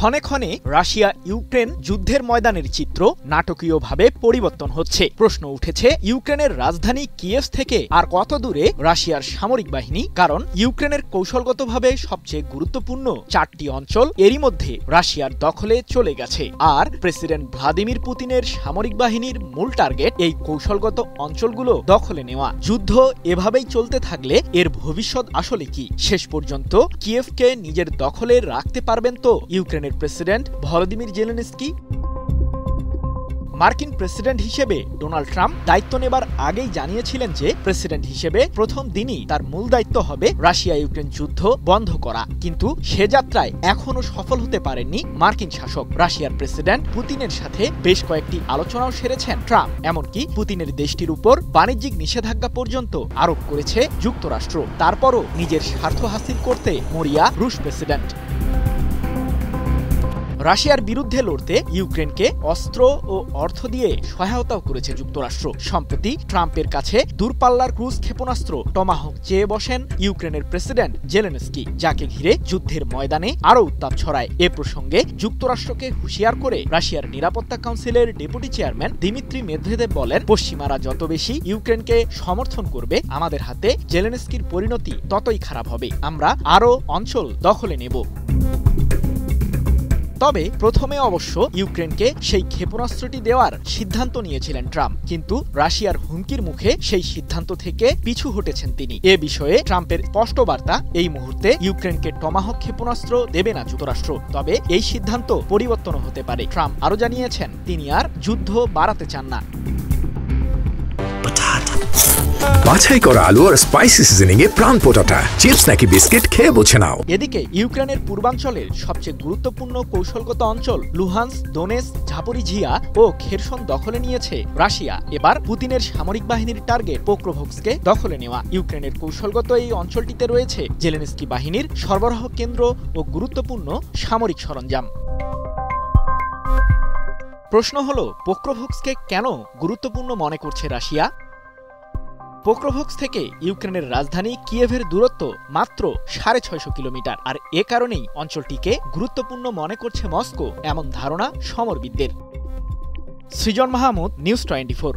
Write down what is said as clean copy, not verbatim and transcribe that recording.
ক্ষণে ক্ষণে Russia Ukraine যুদ্ধের ময়দানের চিত্র নাটকীয়ভাবে পরিবর্তন হচ্ছে। প্রশ্ন উঠেছে, ইউক্রেনের রাজধানী কিয়েভ থেকে আর কত দূরে রাশিয়ার সামরিক বাহিনী? কারণ ইউক্রেনের কৌশলগতভাবে সবচেয়ে গুরুত্বপূর্ণ 4টি অঞ্চল এরই মধ্যে রাশিয়ার দখলে চলে গেছে। আর প্রেসিডেন্ট ভ্লাদিমির পুতিনের সামরিক বাহিনীর মূল টার্গেট এই কৌশলগত অঞ্চলগুলো দখলে নেওয়া। যুদ্ধ এভাবেই চলতে থাকলে এর ভবিষ্যৎ আসলে কি? শেষ পর্যন্ত কিয়েভকে নিজের দখলে রাখতে পারবেন তো ইউক্রেনের প্রেসিডেন্ট ভলোদিমির জেলেনস্কি? মার্কিন প্রেসিডেন্ট হিসেবে ডোনাল্ড ট্রাম্প দায়িত্ব নেবার আগেই জানিয়েছিলেন যে প্রেসিডেন্ট হিসেবে প্রথম দিনই তার মূল দায়িত্ব হবে রাশিয়া ইউক্রেন যুদ্ধ বন্ধ করা। কিন্তু সে যাত্রায় এখনো সফল হতে পারেননি মার্কিন শাসক। রাশিয়ার প্রেসিডেন্ট পুতিনের সাথে বেশ কয়েকটি আলোচনাও সেরেছেন ট্রাম্প। এমনকি পুতিনের দেশটির উপর বাণিজ্যিক নিষেধাজ্ঞা পর্যন্ত আরোপ করেছে যুক্তরাষ্ট্র। তারপরও নিজের স্বার্থ হাসিল করতে মরিয়া রুশ প্রেসিডেন্ট। রাশিয়ার বিরুদ্ধে লড়তে ইউক্রেনকে অস্ত্র ও অর্থ দিয়ে সহায়তাও করেছে যুক্তরাষ্ট্র। সম্প্রতি ট্রাম্পের কাছে দূরপাল্লার ক্রুজ ক্ষেপণাস্ত্র টমাহক চেয়ে বসেন ইউক্রেনের প্রেসিডেন্ট জেলেনস্কি, যাকে ঘিরে যুদ্ধের ময়দানে আরও উত্তাপ ছড়ায়। এ প্রসঙ্গে যুক্তরাষ্ট্রকে হুঁশিয়ার করে রাশিয়ার নিরাপত্তা কাউন্সিলের ডেপুটি চেয়ারম্যান দিমিত্রি মেদভেদেভ বলেন, পশ্চিমারা যত বেশি ইউক্রেনকে সমর্থন করবে, আমাদের হাতে জেলেনস্কির পরিণতি ততই খারাপ হবে। আমরা আরও অঞ্চল দখলে নেব। তবে প্রথমে অবশ্য ইউক্রেনকে সেই ক্ষেপণাস্ত্রটি দেওয়ার সিদ্ধান্ত নিয়েছিলেন ট্রাম্প, কিন্তু রাশিয়ার হুমকির মুখে সেই সিদ্ধান্ত থেকে পিছু হটেছেন তিনি। এ বিষয়ে ট্রাম্পের স্পষ্ট বার্তা, এই মুহূর্তে ইউক্রেনকে টমাহক ক্ষেপণাস্ত্র দেবে না যুক্তরাষ্ট্র, তবে এই সিদ্ধান্ত পরিবর্তন হতে পারে। ট্রাম্প আরও জানিয়েছেন, তিনি আর যুদ্ধ বাড়াতে চান না। বাছাই করা আলু আর স্পাইসি সিজনিং এ প্রাণ পোটাটা চিপস নাকি বিস্কিট খেয়ে বুঝে নাও। এদিকে ইউক্রেনের পূর্বাঞ্চলের সবচেয়ে গুরুত্বপূর্ণ কৌশলগত অঞ্চল লুহান্স, দোনেস্ক, ঝাপোরিঝিয়া ও খেরসন দখলে নিয়েছে রাশিয়া। এবার পুতিনের সামরিক বাহিনীর টার্গেট পোক্রোভস্কে দখলে নেওয়া। ইউক্রেনের কৌশলগত এই অঞ্চলটিতে রয়েছে জেলেনস্কি বাহিনীর সরবরাহ কেন্দ্র ও গুরুত্বপূর্ণ সামরিক সরঞ্জাম। প্রশ্ন হলো, পোক্রোভস্কে কেন গুরুত্বপূর্ণ মনে করছে রাশিয়া? পোক্রোভস্ক থেকে ইউক্রেনের রাজধানী কিয়েভের দূরত্ব মাত্র 650 কিলোমিটার। আর এ কারণেই অঞ্চলটিকে গুরুত্বপূর্ণ মনে করছে মস্কো, এমন ধারণা সমরবিদদের। সৃজন মাহমুদ, নিউজ 24।